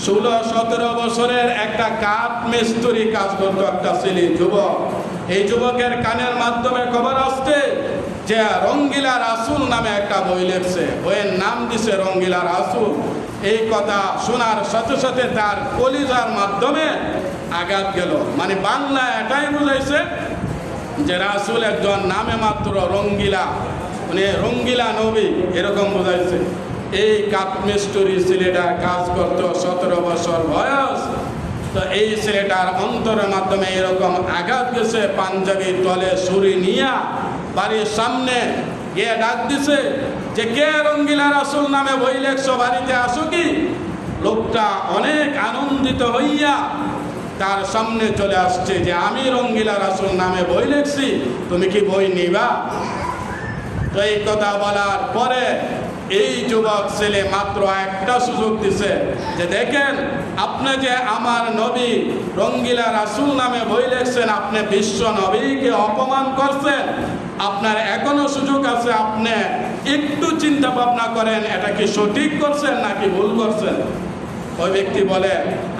16-17 বছরের একটা কাঠ মিস্ত্রি কাজ করতো একটা ছেলে যুবক। এই যুবকের কানের মাধ্যমে খবর আসছে যে রঙ্গিলা রাসূল নামে একটা বই লিখছে, বইয়ের নাম দিছে রঙ্গিলা রাসূল। এই কথা শোনার সাথে সাথে তার কলিজার মাধ্যমে আঘাত গেল। মানে বাংলা এটাই বুঝাইছে যে রাসূল একজন নামে মাত্র রঙ্গিলা, মানে রঙ্গিলা নবী, এরকম বুঝাইছে। এই কাঠমিস্ত্রি ছেলেটা কাজ করত, 17 বছর বয়স। তো এই ছেলেটার অন্তরের মাধ্যমে এরকম আঘাত গেছে, পাঞ্জাবি তলে ছুরি নিয়া বাড়ির সামনে গিয়ে ডাক দিছে যে কে রঙ্গিলা রাসূল নামে বই লেখছো, বাড়িতে আসো কি। লোকটা অনেক আনন্দিত হইয়া তার সামনে চলে আসছে যে আমি রঙ্গিলা রাসূল নামে বই লেখছি, তুমি কি বই নিবা। তো এই কথা বলার পরে এই যুবক ছেলে মাত্র একটা সুযোগ দিছে যে দেখেন, আপনি যে আমার নবী রঙ্গিলা রাসূল নামে বই লিখছেন, আপনি বিশ্ব নবীকে অপমান করছেন। আপনার এখনো সুযোগ আছে, আপনি একটু চিন্তা ভাবনা করেন এটা কি সঠিক করছেন নাকি ভুল করছেন। ওই ব্যক্তি বলে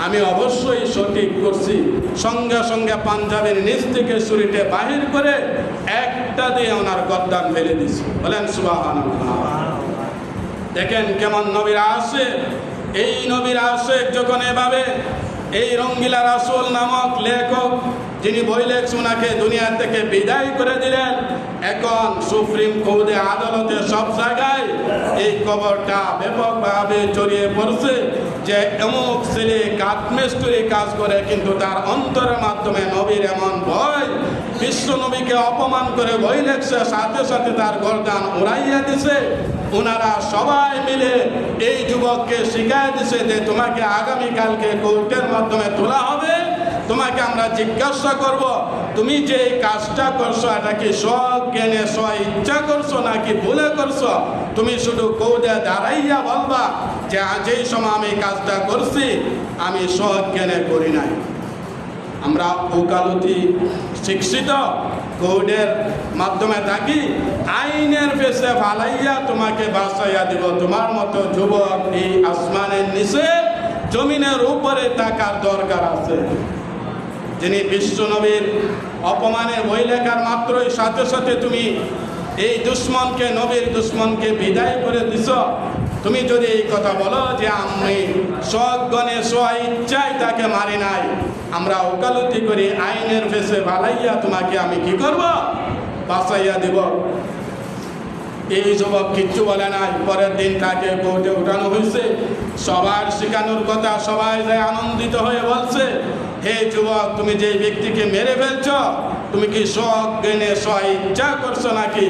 আমি অবশ্যই সঠিক করছি। সঙ্গে সঙ্গে পাঞ্জাবের নিচ থেকে ছুরিতে বাহির করে একটা দিয়ে ওনার গর্দান ফেলে দিছে। বলেন সুবহানাল্লাহ। দেখেন কেমন নবীর আশিক। এই নবীর আশিক যখন এভাবে এই রঙ্গিলা রাসূল নামক লেখক যিনি বই লেখছেন ওনাকে দুনিয়া থেকে বিদায় করে দিলেন, এখন সুপ্রিম কোর্টে আদালতে সব জায়গায় এই খবরটা ব্যাপকভাবে ছড়িয়ে পড়ছে যে অমুক ছেলে কাঠমিস্ত্রি কাজ করে কিন্তু তার অন্তরের মাধ্যমে নবীর এমন ভয়, বিশ্ব নবীকে অপমান করে বই লেখছে, সাথে সাথে তার গর্দান উড়াইয়া দিছে। ওনারা সবাই মিলে এই যুবককে শিখাই দিছে যে তোমাকে আগামীকালকে কোর্টের মাধ্যমে তোলা হবে, তোমাকে আমরা জিজ্ঞাসা করব তুমি যে এই কাজটা করছো এটা কি স্বজ্ঞানে স্ব ইচ্ছা করছো নাকি ভুলে করছো। তুমি শুধু কোর্টে দাঁড়াইয়া বলবা যে যেই সময় আমি কাজটা করছি আমি স্বজ্ঞানে করি নাই। আমরা ওকালতি শিক্ষিত, কোর্টের মাধ্যমে থাকি, আইনের পেছে ফালাইয়া তোমাকে বাঁচাইয়া দিব। তোমার মতো যুবক এই আসমানের নিচে জমিনের উপরে থাকার দরকার আছে। যিনি বিশ্ব নবীর অপমানের বই লেখার মাত্রই সাথে সাথে তুমি এই দুশ্মনকে, নবীর দুশ্মনকে বিদায় করে দিছ। তুমি যদি এই কথা বলো যে আমি সজ্ঞানে স্ব ইচ্ছায় তাকে মারি নাই, আমরা ওকালতি করি, আইনের ফেসে ভালাইয়া তোমাকে আমি কি করব, বাঁচাইয়া দিব। এই যুবক কিচ্ছু বলে নাই। পরের দিন তাকে কোর্টে উঠানো হয়েছে। সবার শেখানোর কথা সবাই যায় আনন্দিত হয়ে বলছে, হে যুবক তুমি যে ব্যক্তিকে মেরে ফেলছ তুমি কি সজ্ঞানে স্ব ইচ্ছা করছো নাকি।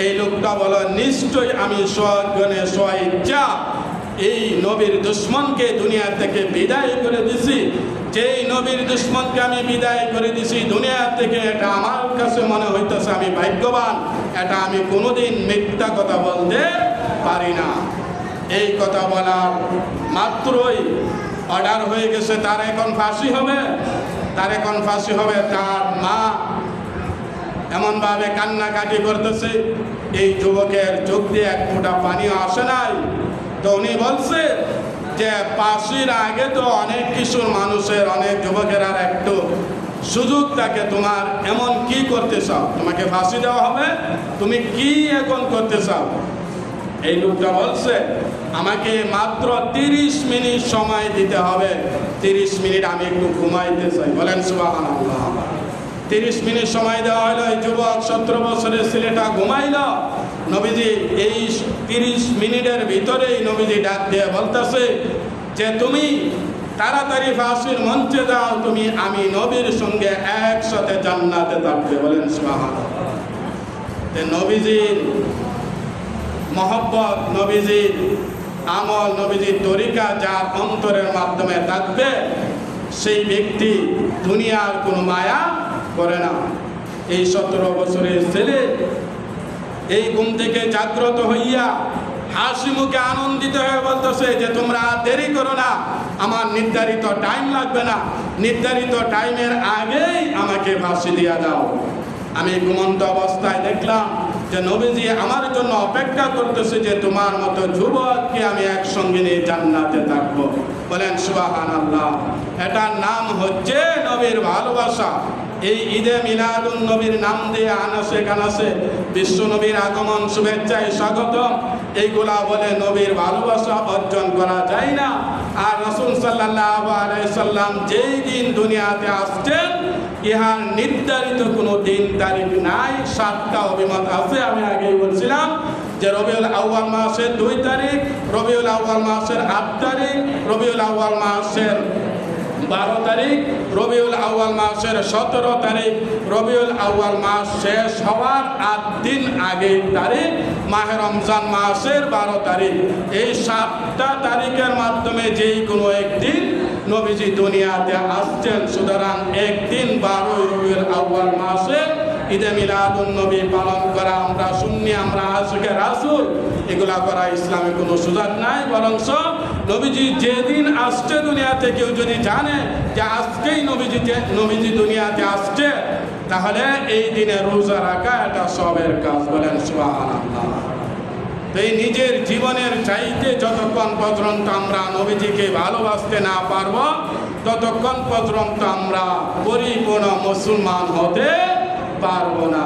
এই লোকটা বলো নিশ্চয়ই আমি সজ্ঞানে স্ব ইচ্ছা এই নবীর দুশ্মনকে দুনিয়া থেকে বিদায় করে দিছি। যেই নবীর দুশ্মনকে আমি বিদায় করে দিছি দুনিয়া থেকে, এটা আমার কাছে মনে হইতেছে আমি ভাগ্যবান, এটা আমি কোনোদিন মিথ্যা কথা বলতে পারি না। এই কথা বলার মাত্রই অর্ডার হয়ে গেছে, তার এখন ফাঁসি হবে, তার এখন ফাঁসি হবে। তার মা এমনভাবে কান্নাকাটি করতেছে, এই যুবকের চোখ দিয়ে এক ফোঁটা পানিও আসে নাই। তো উনি বলছে যে ফাঁসির আগে তো অনেক কিশোর মানুষের, অনেক যুবকের আর একটু সুযোগ থাকে, তোমার এমন কি করতে চাও, তোমাকে ফাঁসি দেওয়া হবে, তুমি কি এখন করতে চাও। এই লোকটা বলছে আমাকে মাত্র 30 মিনিট সময় দিতে হবে, 30 মিনিট আমি একটু ঘুমাইতে চাই। বলেন সুবহানাল্লাহ। 30 মিনিট সময় দেওয়া হলো। এই যুবক 17 বছরের ছেলেটা ঘুমাইল। নবীজি এই 30 মিনিটের ভিতরেই নবীজি ডাক দিয়ে বলতেছে যে তুমি তাড়াতাড়ি ফাঁসির মঞ্চে যাও, তুমি আমি নবীর সঙ্গে একসাথে জান্নাতে থাকবে। বলেন সুবহানাল্লাহ। নবীজির মহব্বত, নবীজির আমল, নবীজির তরিকা যার অন্তরের মাধ্যমে থাকবে সেই ব্যক্তি দুনিয়ার কোনো মায়া করে না। এই 17 বছরের ছেলে এই ঘুম থেকে জাগ্রত হইয়া হাসি মুখে আনন্দিত হয়ে বলতেছে যে তোমরা দেরি করো না, আমার নির্ধারিত টাইম লাগবে না, নির্ধারিত টাইমের আগেই আমাকে ফাঁসি দিয়া দাও। আমি ঘুমন্ত অবস্থায় দেখলাম যে নবীজি আমার জন্য অপেক্ষা করতেছে যে তোমার মতো যুবককে আমি একসঙ্গে নিয়ে জান্নাতে থাকবো। বলেন সুবহানাল্লাহ। এটার নাম হচ্ছে নবীর ভালোবাসা। এই ঈদে মিলাদুন নবীর নাম দিয়ে আনাসে কানাসে বিশ্ব নবীর আগমন, শুভেচ্ছায় স্বাগতম, এইগুলা বলে নবীর ভালোবাসা অর্জন করা যায় না। আর রাসূল সাল্লাল্লাহু আলাইহি সাল্লাম যেই দিন দুনিয়াতে আসছেন, ইহার নির্ধারিত কোনো দিন তারিখ নাই। 7টা অভিমত আছে। আমি আগেই বলছিলাম যে রবিউল আউয়াল মাসের 2 তারিখ, রবিউল আউয়াল মাসের 8 তারিখ, রবিউল আউয়াল মাসের 12 তারিখ, রবিউল আউয়াল মাসের 17 তারিখ, রবিউল আউয়াল মাস শেষ হওয়ার 8 দিন আগের তারিখ মাহে রমজান মাসের 12 তারিখ। এই 7টা তারিখের মাধ্যমে যেই কোনো একদিন নবীজি দুনিয়াতে আসছেন। সুতরাং একদিন 12 রবিউল আউয়াল মাসে ঈদে মিলাদুন নবী পালন করা, আমরা সুন্নি, আমরা আশিকে রাসূল, এগুলা করা ইসলামে কোনো সুযোগ নাই। বরং নবীজি যেদিন আসছে দুনিয়াতে কেউ যদি জানে যে আজকেই নবীজি দুনিয়াতে আসছে, তাহলে এই দিনে রোজা রাখা এটা সবের কাজ। বলেন সুবহানাল্লাহ। এই নিজের জীবনের চাইতে যতক্ষণ পর্যন্ত আমরা নবীজিকে ভালোবাসতে না পারব, ততক্ষণ পর্যন্ত আমরা পরিপূর্ণ মুসলমান হতে পারবো না।